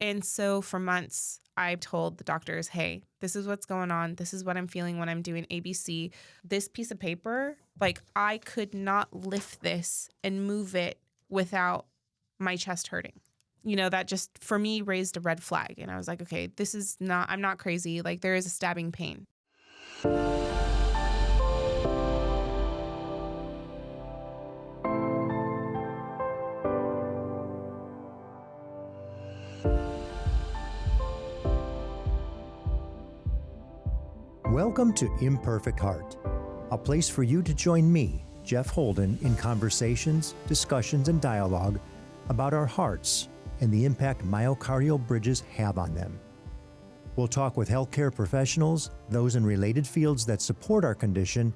And so for months, I told the doctors, hey, this is what's going on. This is what I'm feeling when I'm doing ABC. This piece of paper, like I could not lift this and move it without my chest hurting. That just for me raised a red flag. And I was like, okay, I'm not crazy. Like there is a stabbing pain. Welcome to Imperfect Heart, a place for you to join me, Jeff Holden, in conversations, discussions, and dialogue about our hearts and the impact myocardial bridges have on them. We'll talk with healthcare professionals, those in related fields that support our condition,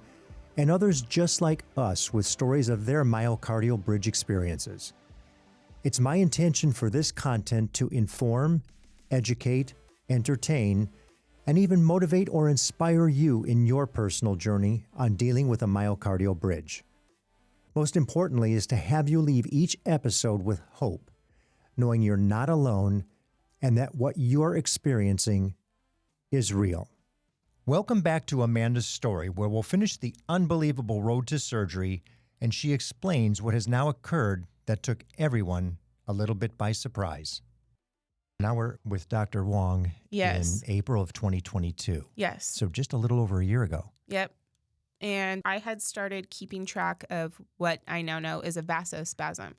and others just like us with stories of their myocardial bridge experiences. It's my intention for this content to inform, educate, entertain, and even motivate or inspire you in your personal journey on dealing with a myocardial bridge. Most importantly is to have you leave each episode with hope, knowing you're not alone and that what you're experiencing is real. Welcome back to Amanda's story, where we'll finish the unbelievable road to surgery, and she explains what has now occurred that took everyone a little bit by surprise. Now we're with Dr. Wong Yes. in April of 2022. Yes. So just a little over a year ago. Yep. And I had started keeping track of what I now know is a vasospasm.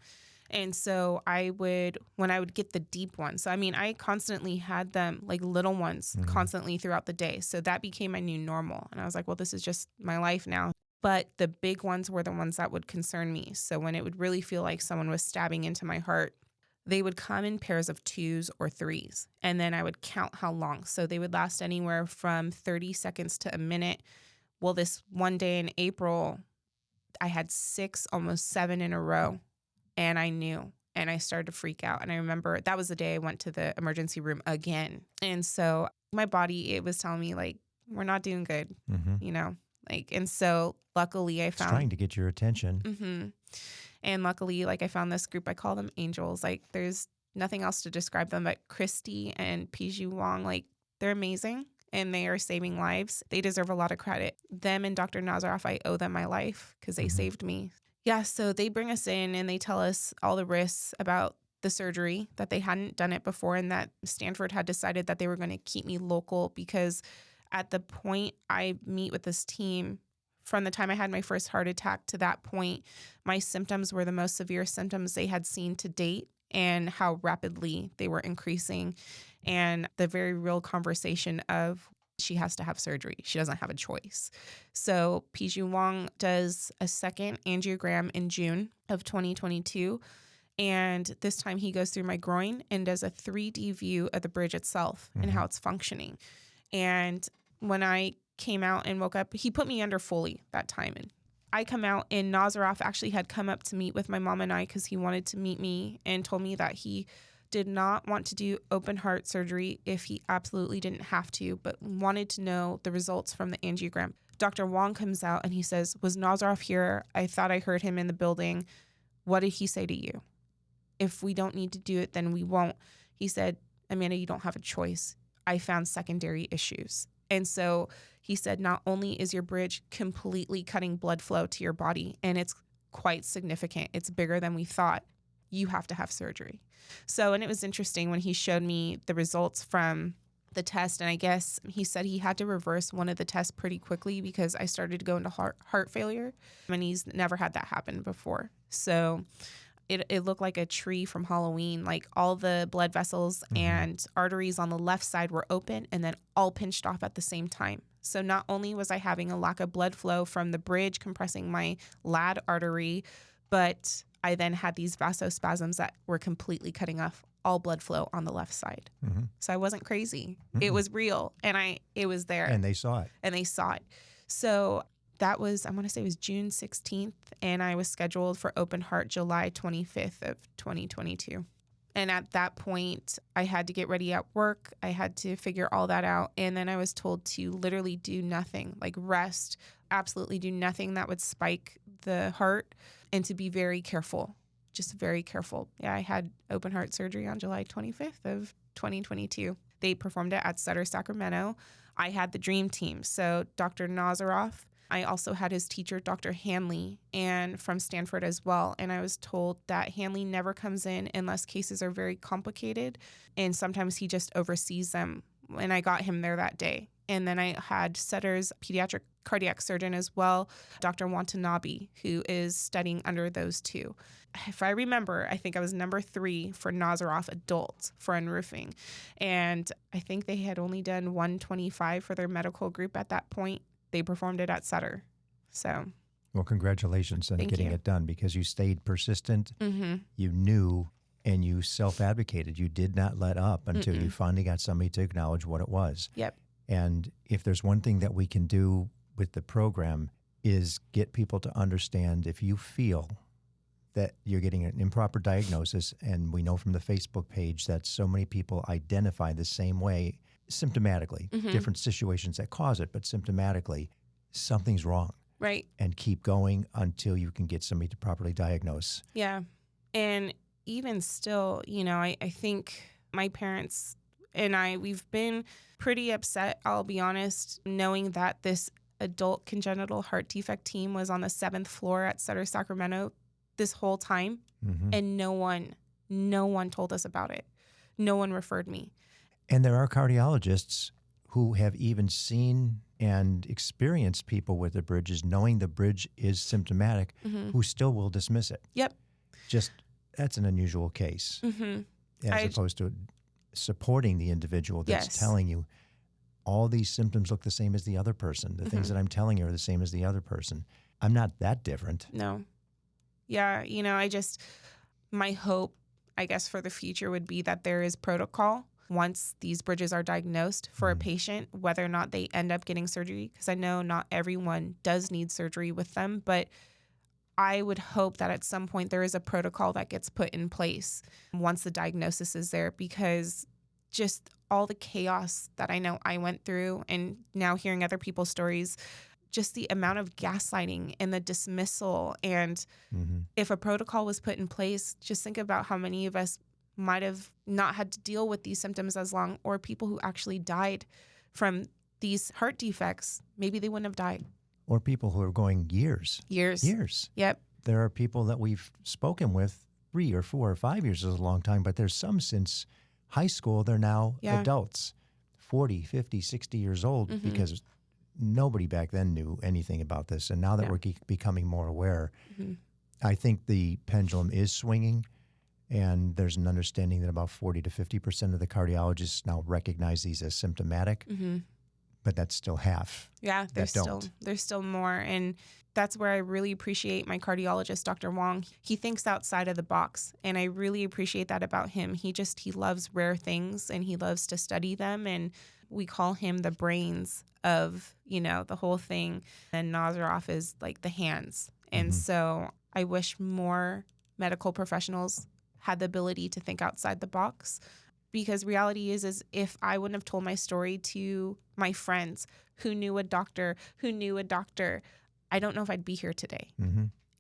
And so when I would get the deep ones, so I constantly had them, like little ones, constantly throughout the day. So that became my new normal. And I was like, well, this is just my life now. But the big ones were the ones that would concern me. So when it would really feel like someone was stabbing into my heart, they would come in pairs of 2s or 3s, and then I would count how long. So they would last anywhere from 30 seconds to a minute. Well, this one day in April, I had 6, almost 7 in a row, and I knew, and I started to freak out. And I remember that was the day I went to the emergency room again. And so my body, it was telling me, like, we're not doing good, and so luckily I found— It's trying to get your attention. Mm-hmm. And luckily, like I found this group, I call them angels. Like there's nothing else to describe them, but Christy and Piju Wong, like they're amazing and they are saving lives. They deserve a lot of credit. Them and Dr. Nazaroff, I owe them my life because they saved me. Yeah, so they bring us in and they tell us all the risks about the surgery, that they hadn't done it before, and that Stanford had decided that they were going to keep me local because at the point I meet with this team, from the time I had my first heart attack to that point, my symptoms were the most severe symptoms they had seen to date and how rapidly they were increasing. And the very real conversation of she has to have surgery. She doesn't have a choice. So Piju Wong does a second angiogram in June of 2022. And this time he goes through my groin and does a 3D view of the bridge itself and how it's functioning. And when I came out and woke up, he put me under fully that time. And I come out, and Nazaroff actually had come up to meet with my mom and I because he wanted to meet me and told me that he did not want to do open heart surgery if he absolutely didn't have to, but wanted to know the results from the angiogram. Dr. Wong comes out and he says, was Nazaroff here? I thought I heard him in the building. What did he say to you? If we don't need to do it, then we won't. He said, Amanda, you don't have a choice. I found secondary issues. And so he said, not only is your bridge completely cutting blood flow to your body, and it's quite significant, it's bigger than we thought, you have to have surgery. So, and it was interesting when he showed me the results from the test, and I guess he said he had to reverse one of the tests pretty quickly because I started to go into heart failure, and he's never had that happen before. So it looked like a tree from Halloween. Like all the blood vessels and arteries on the left side were open and then all pinched off at the same time. So not only was I having a lack of blood flow from the bridge compressing my LAD artery, but I then had these vasospasms that were completely cutting off all blood flow on the left side. So I wasn't crazy. It was real, and it was there. And they saw it. So that was, I want to say it was June 16th, and I was scheduled for open heart July 25th of 2022. And at that point, I had to get ready at work. I had to figure all that out. And then I was told to literally do nothing, like rest, absolutely do nothing that would spike the heart, and to be very careful, just very careful. Yeah, I had open heart surgery on July 25th of 2022. They performed it at Sutter, Sacramento. I had the dream team. So Dr. Nazaroff, I also had his teacher, Dr. Hanley, and from Stanford as well. And I was told that Hanley never comes in unless cases are very complicated. And sometimes he just oversees them. And I got him there that day. And then I had Sutter's pediatric cardiac surgeon as well, Dr. Watanabe, who is studying under those two. If I remember, I think I was number 3 for Nazaroff adults for unroofing. And I think they had only done 125 for their medical group at that point. They performed it at Sutter. So, well, congratulations on getting it done, because you stayed persistent, you knew, and you self-advocated. You did not let up until you finally got somebody to acknowledge what it was. Yep. And if there's one thing that we can do with the program is get people to understand, if you feel that you're getting an improper diagnosis, and we know from the Facebook page that so many people identify the same way symptomatically, different situations that cause it, but symptomatically, something's wrong. Right. And keep going until you can get somebody to properly diagnose. Yeah. And even still, I think my parents and we've been pretty upset, I'll be honest, knowing that this adult congenital heart defect team was on the 7th floor at Sutter, Sacramento this whole time. And no one told us about it. No one referred me. And there are cardiologists who have even seen and experienced people with the bridges, knowing the bridge is symptomatic, who still will dismiss it. Yep. Just, that's an unusual case, as opposed to supporting the individual that's telling you all these symptoms look the same as the other person. The things that I'm telling you are the same as the other person. I'm not that different. No. Yeah, my hope, I guess, for the future would be that there is protocol once these bridges are diagnosed for a patient, whether or not they end up getting surgery, because I know not everyone does need surgery with them, but I would hope that at some point there is a protocol that gets put in place once the diagnosis is there, because just all the chaos that I know I went through, and now hearing other people's stories, just the amount of gaslighting and the dismissal. And if a protocol was put in place, just think about how many of us might have not had to deal with these symptoms as long, or people who actually died from these heart defects. Maybe they wouldn't have died. Or people who are going years. Yep. There are people that we've spoken with 3 or 4 or 5 years is a long time, but there's some since high school, they're now adults, 40, 50, 60 years old, because nobody back then knew anything about this. And now that we're becoming more aware, I think the pendulum is swinging. And there's an understanding that about 40 to 50% of the cardiologists now recognize these as symptomatic, but that's still half. Yeah, there's still more. And that's where I really appreciate my cardiologist, Dr. Wong. He thinks outside of the box, and I really appreciate that about him. He loves rare things, and he loves to study them, and we call him the brains of, the whole thing. And Nazaroff is like the hands. And so I wish more medical professionals had the ability to think outside the box, because reality is if I wouldn't have told my story to my friends who knew a doctor, I don't know if I'd be here today.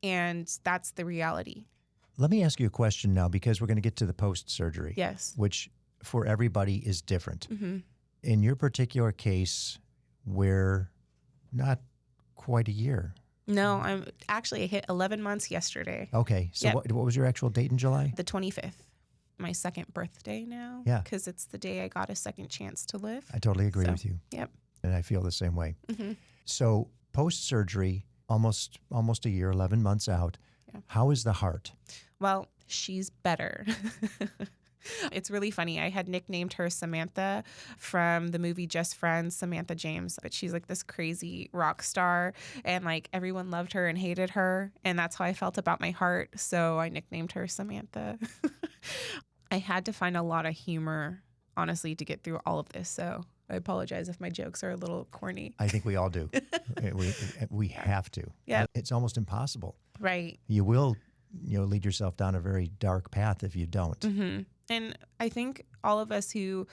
And that's the reality. Let me ask you a question now, because we're going to get to the post-surgery. Yes. Which for everybody is different. In your particular case, we're not quite a year. No, I hit 11 months yesterday. Okay. So what was your actual date in July? The 25th. My second birthday now. Yeah. Because it's the day I got a second chance to live. I totally agree with you. Yep. And I feel the same way. So post-surgery, almost a year, 11 months out. Yeah. How is the heart? Well, she's better. It's really funny. I had nicknamed her Samantha from the movie Just Friends, Samantha James, but she's like this crazy rock star, and like everyone loved her and hated her. And that's how I felt about my heart. So I nicknamed her Samantha. I had to find a lot of humor, honestly, to get through all of this. So I apologize if my jokes are a little corny. I think we all do. we have to. Yeah. It's almost impossible. Right. You will, lead yourself down a very dark path if you don't. And I think all of us who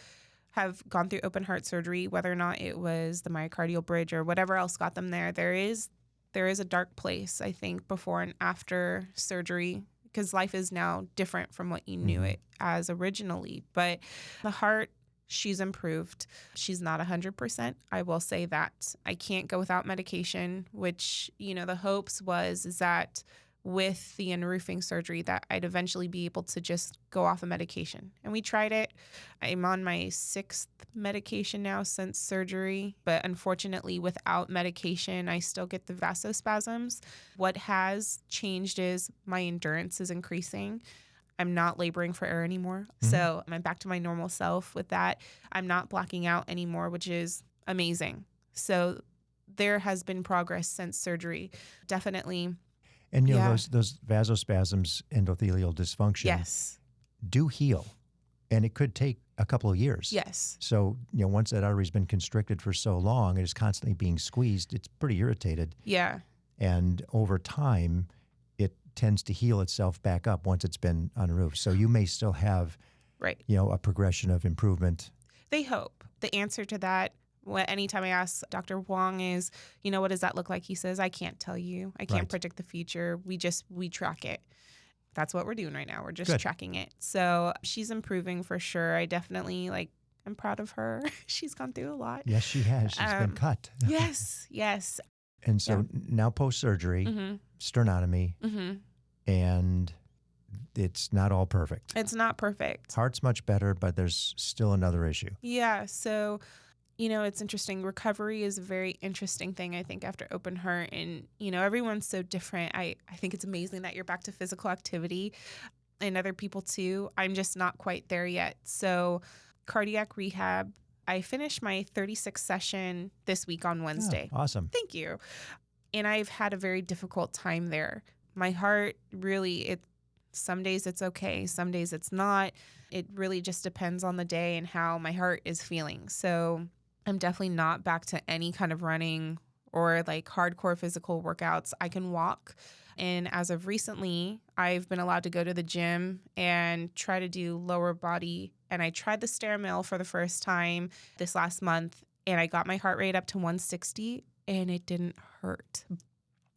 have gone through open heart surgery, whether or not it was the myocardial bridge or whatever else got them there is a dark place, I think, before and after surgery, because life is now different from what you knew it as originally. But the heart, she's improved. She's not 100%. I will say that. I can't go without medication, which, the hopes is that with the unroofing surgery that I'd eventually be able to just go off of medication. And we tried it. I'm on my 6th medication now since surgery, but unfortunately without medication, I still get the vasospasms. What has changed is my endurance is increasing. I'm not laboring for air anymore. So I'm back to my normal self with that. I'm not blacking out anymore, which is amazing. So there has been progress since surgery. Definitely. And those vasospasms, endothelial dysfunction, Yes. do heal, and it could take a couple of years. Yes. So once that artery's been constricted for so long, it is constantly being squeezed. It's pretty irritated. Yeah. And over time, it tends to heal itself back up once it's been unroofed. So you may still have, Right. A progression of improvement. They hope. The answer to that, anytime I ask Dr. Wong is, what does that look like? He says, I can't tell you. I can't predict the future. We track it. That's what we're doing right now. We're just tracking it. So she's improving for sure. I definitely I'm proud of her. She's gone through a lot. Yes, she has. She's been cut. Yes. And so now post-surgery, sternotomy, and it's not all perfect. It's not perfect. Heart's much better, but there's still another issue. Yeah. So it's interesting. Recovery is a very interesting thing, I think, after open heart. And, everyone's so different. I think it's amazing that you're back to physical activity and other people too. I'm just not quite there yet. So cardiac rehab, I finished my 36th session this week on Wednesday. Oh, awesome. Thank you. And I've had a very difficult time there. My heart really, some days it's okay. Some days it's not. It really just depends on the day and how my heart is feeling. So I'm definitely not back to any kind of running or hardcore physical workouts. I can walk. And as of recently, I've been allowed to go to the gym and try to do lower body. And I tried the stairmill for the first time this last month, and I got my heart rate up to 160, and it didn't hurt.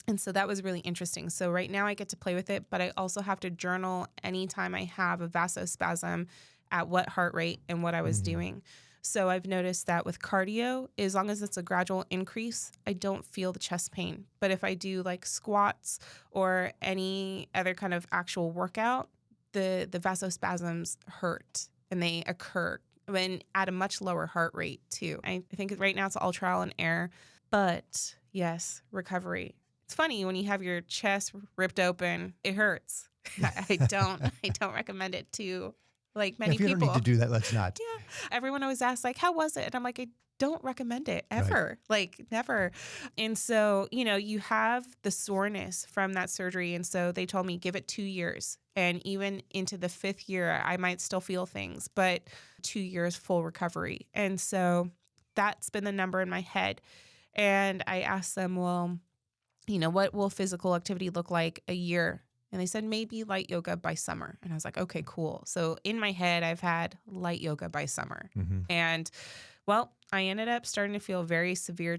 And so that was really interesting. So right now I get to play with it, but I also have to journal anytime I have a vasospasm at what heart rate and what I was doing. So I've noticed that with cardio, as long as it's a gradual increase, I don't feel the chest pain. But if I do squats or any other kind of actual workout, the vasospasms hurt, and they occur when at a much lower heart rate too. I think right now it's all trial and error, but yes, recovery. It's funny when you have your chest ripped open, it hurts. I don't recommend it to many people. If you don't need to do that, let's not. Yeah. Everyone always asks how was it? And I'm like, I don't recommend it ever, never. And so, you have the soreness from that surgery. And so they told me give it 2 years. And even into the 5th year, I might still feel things, but 2 years full recovery. And so that's been the number in my head. And I asked them, well, what will physical activity look like a year? And they said maybe light yoga by summer. And I was like, okay, cool. So in my head, I've had light yoga by summer. And I ended up starting to feel very severe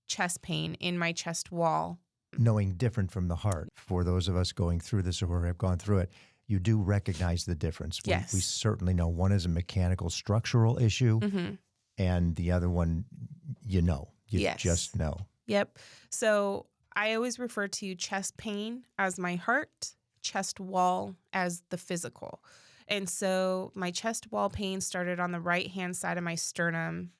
chest pain in my chest wall. Knowing different from the heart, for those of us going through this or have gone through it, you do recognize the difference. Yes. We certainly know one is a mechanical structural issue, and the other one, you just know. Yep. So I always refer to chest pain as my heart, chest wall as the physical. And so my chest wall pain started on the right-hand side of my sternum,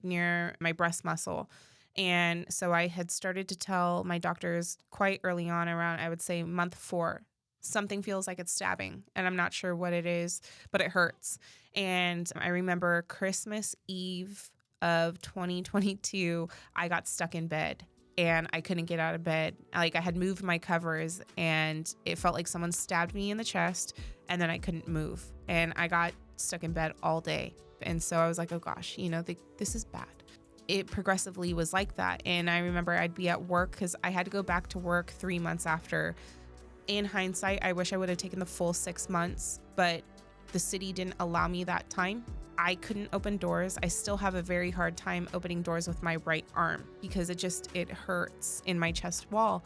near my breast muscle. And so I had started to tell my doctors quite early on, around, I would say, month 4, something feels like it's stabbing, and I'm not sure what it is, but it hurts. And I remember Christmas Eve of 2022, I got stuck in bed. And I couldn't get out of bed. I had moved my covers, and it felt like someone stabbed me in the chest, and then I couldn't move. And I got stuck in bed all day. And so I was like, oh gosh, this is bad. It progressively was like that. And I remember I'd be at work because I had to go back to work 3 months after. In hindsight, I wish I would have taken the full 6 months, but the city didn't allow me that time. I couldn't open doors. I still have a very hard time opening doors with my right arm because it hurts in my chest wall.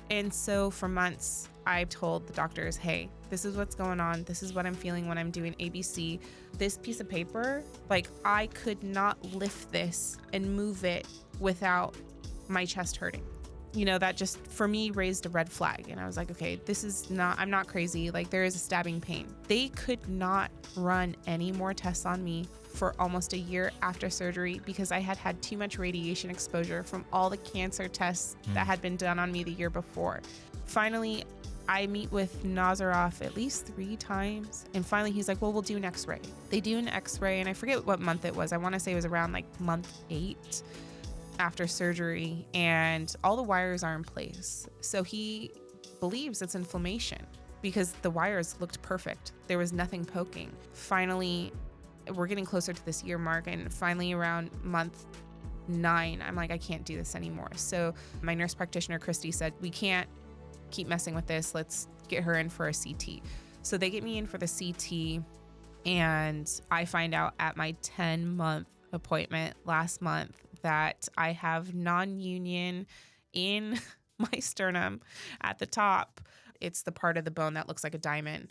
And so for months, I told the doctors, hey, this is what's going on. This is what I'm feeling when I'm doing ABC. This piece of paper, like I could not lift this and move it without my chest hurting. That just for me raised a red flag. And I was like, okay, I'm not crazy. Like there is a stabbing pain. They could not run any more tests on me for almost a year after surgery because I had had too much radiation exposure from all the cancer tests that had been done on me the year before. Finally, I meet with Nazaroff at least 3 times. And finally, he's like, well, we'll do an x-ray. They do an x-ray, and I forget what month it was. I want to say it was around like month 8 after surgery, and all the wires are in place. So he believes it's inflammation because the wires looked perfect. There was nothing poking. Finally, we're getting closer to this year mark, and finally around month 9, I'm like, I can't do this anymore. So my nurse practitioner, Christy, said, we can't keep messing with this. Let's get her in for a CT. So they get me in for the CT, and I find out at my 10-month appointment last month that I have non-union in my sternum at the top. It's the part of the bone that looks like a diamond,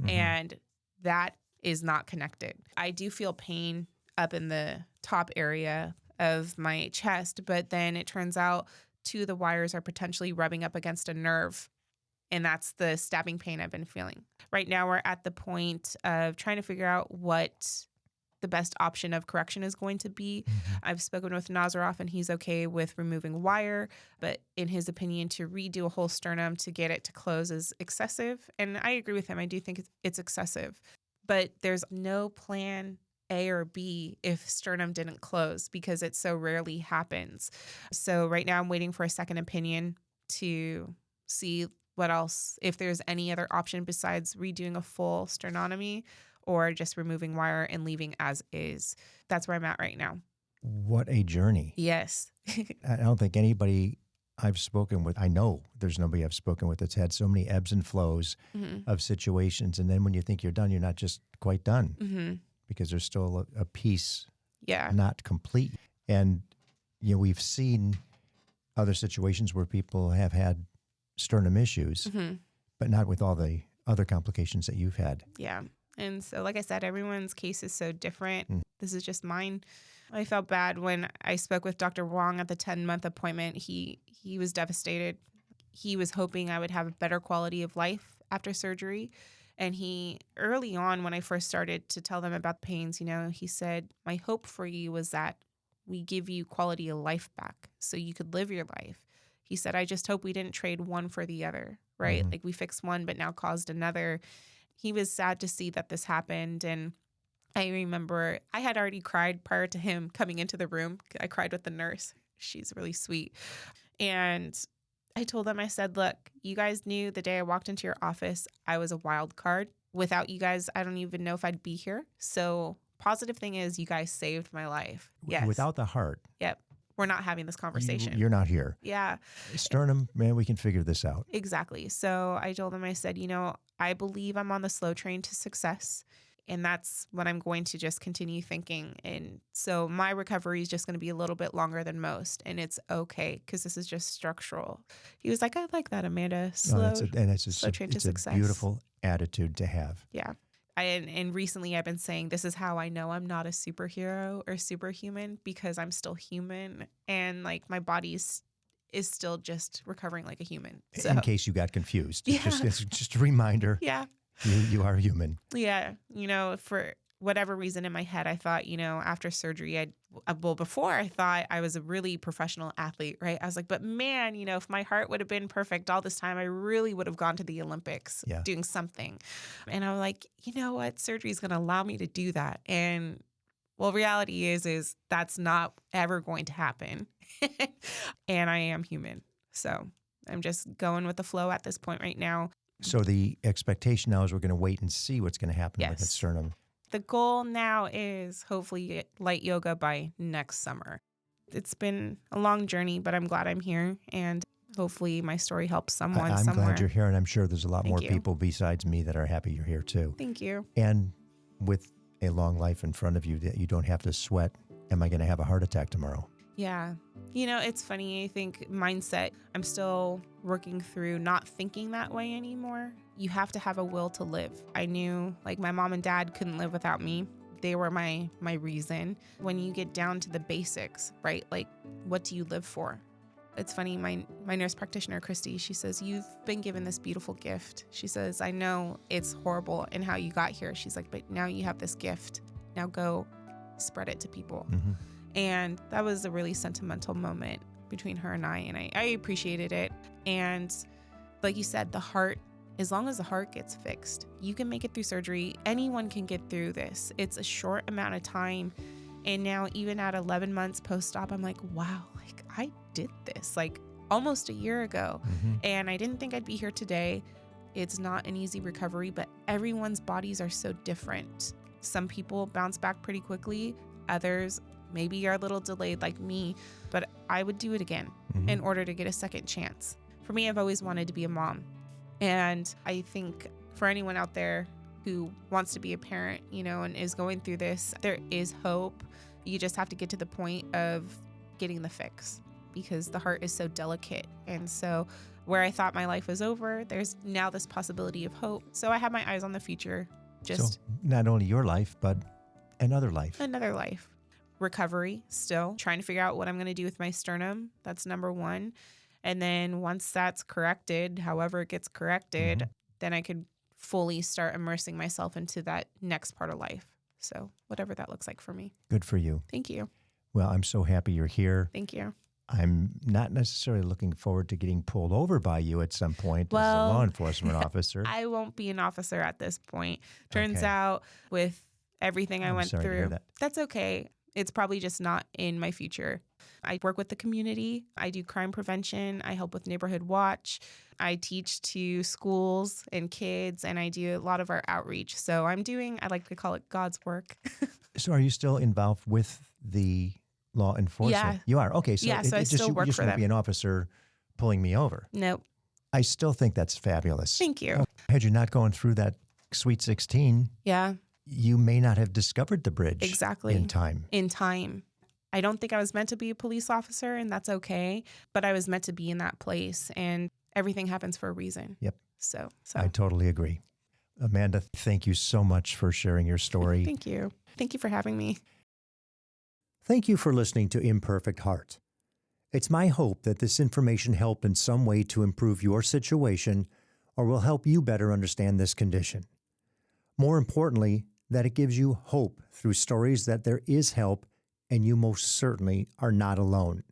and that is not connected. I do feel pain up in the top area of my chest, but then it turns out 2 of the wires are potentially rubbing up against a nerve, and that's the stabbing pain I've been feeling. Right now, we're at the point of trying to figure out what the best option of correction is going to be. I've spoken with Nazaroff, and he's okay with removing wire, but in his opinion, to redo a whole sternum to get it to close is excessive, and I agree with him. I do think it's excessive, but there's no plan A or B if sternum didn't close because it so rarely happens. So right now I'm waiting for a second opinion to see what else, if there's any other option besides redoing a full sternotomy or just removing wire and leaving as is. That's where I'm at right now. What a journey. Yes. I don't think anybody I've spoken with, I know there's nobody I've spoken with that's had so many ebbs and flows of situations. And then when you think you're done, you're not just quite done because there's still a piece not complete. And, we've seen other situations where people have had sternum issues, but not with all the other complications that you've had. Yeah. And so, like I said, everyone's case is so different. This is just mine. I felt bad when I spoke with Dr. Wong at the 10-month appointment. He was devastated. He was hoping I would have a better quality of life after surgery. And he, early on, when I first started to tell them about the pains, he said, my hope for you was that we give you quality of life back so you could live your life. He said, I just hope we didn't trade one for the other, right? Like we fixed one, but now caused another. He was sad to see that this happened. And I remember I had already cried prior to him coming into the room. I cried with the nurse. She's really sweet. And I told them, I said, look, you guys knew the day I walked into your office, I was a wild card. Without you guys, I don't even know if I'd be here. So positive thing is you guys saved my life. Yes. Without the heart. Yep. We're not having this conversation. You're not here. Yeah. Sternum, man, we can figure this out. Exactly. So I told them, I said, I believe I'm on the slow train to success. And that's what I'm going to just continue thinking. And so my recovery is just going to be a little bit longer than most. And it's okay because this is just structural. He was like, I like that, Amanda. Slow train to success. It's a beautiful attitude to have. Yeah. And recently I've been saying this is how I know I'm not a superhero or superhuman because I'm still human. And like my body is still just recovering like a human. So, in case you got confused. Yeah. It's just a reminder. Yeah. You are human. Yeah. For whatever reason in my head, I thought, after surgery, before I thought I was a really professional athlete, right? I was like, but man, if my heart would have been perfect all this time, I really would have gone to the Olympics doing something. And I was like, you know what? Surgery is going to allow me to do that. And reality is that's not ever going to happen. And I am human. So I'm just going with the flow at this point right now. So the expectation now is we're going to wait and see what's going to happen with the sternum. The goal now is hopefully get light yoga by next summer. It's been a long journey, but I'm glad I'm here, and hopefully my story helps someone I'm somewhere. glad you're here, and I'm sure there's a lot Thank more you. people besides me that are happy you're here too. Thank you. And with a long life in front of you, that you don't have to sweat, am I going to have a heart attack tomorrow? Yeah. It's funny. I think mindset, I'm still working through not thinking that way anymore. You have to have a will to live. I knew like my mom and dad couldn't live without me. They were my reason. When you get down to the basics, right? Like, what do you live for? It's funny, my nurse practitioner, Christy, she says, you've been given this beautiful gift. She says, I know it's horrible in how you got here. She's like, but now you have this gift. Now go spread it to people. Mm-hmm. And that was a really sentimental moment between her and I appreciated it. And like you said, the heart, as long as the heart gets fixed, you can make it through surgery. Anyone can get through this. It's a short amount of time. And now even at 11 months post-op, I'm like, wow, like I did this like almost a year ago. Mm-hmm. And I didn't think I'd be here today. It's not an easy recovery, but everyone's bodies are so different. Some people bounce back pretty quickly. Others maybe are a little delayed like me, but I would do it again in order to get a second chance. For me, I've always wanted to be a mom. And I think for anyone out there who wants to be a parent, and is going through this, there is hope. You just have to get to the point of getting the fix because the heart is so delicate. And so where I thought my life was over, there's now this possibility of hope. So I have my eyes on the future. So not only your life, but another life. Another life. Recovery still. Trying to figure out what I'm going to do with my sternum. That's number one. And then once that's corrected, however it gets corrected, then I could fully start immersing myself into that next part of life. So whatever that looks like for me. Good for you. Thank you. Well, I'm so happy you're here. Thank you. I'm not necessarily looking forward to getting pulled over by you at some point as a law enforcement officer. I won't be an officer at this point. Turns out with everything I went sorry to hear through, that. That's okay. It's probably just not in my future. I work with the community. I do crime prevention. I help with Neighborhood Watch. I teach to schools and kids, and I do a lot of our outreach. So I like to call it God's work. So are you still involved with the law enforcement? Yeah. You are? Okay. So, so I still work you just for won't them. be an officer pulling me over. Nope. I still think that's fabulous. Thank you. Had you not gone through that Sweet 16, Yeah, you may not have discovered the bridge exactly. in time. In time. I don't think I was meant to be a police officer, and that's okay. But I was meant to be in that place, and everything happens for a reason. Yep. So. I totally agree. Amanda, thank you so much for sharing your story. Thank you. Thank you for having me. Thank you for listening to Imperfect Heart. It's my hope that this information helped in some way to improve your situation or will help you better understand this condition. More importantly, that it gives you hope through stories that there is help and you most certainly are not alone.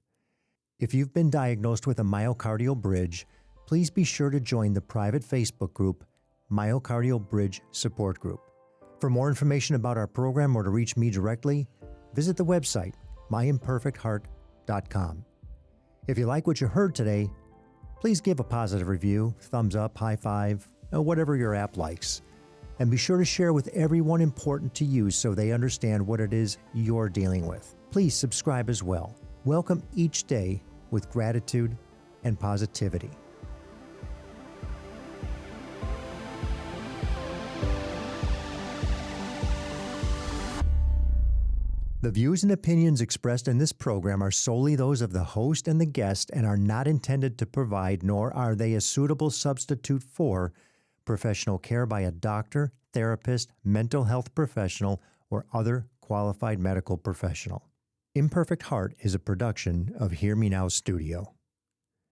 If you've been diagnosed with a myocardial bridge, please be sure to join the private Facebook group, Myocardial Bridge Support Group. For more information about our program or to reach me directly, visit the website, myimperfectheart.com. If you like what you heard today, please give a positive review, thumbs up, high five, or whatever your app likes. And be sure to share with everyone important to you so they understand what it is you're dealing with. Please subscribe as well. Welcome each day with gratitude and positivity. The views and opinions expressed in this program are solely those of the host and the guest and are not intended to provide, nor are they a suitable substitute for, professional care by a doctor, therapist, mental health professional, or other qualified medical professional. Imperfect Heart is a production of Hear Me Now Studio.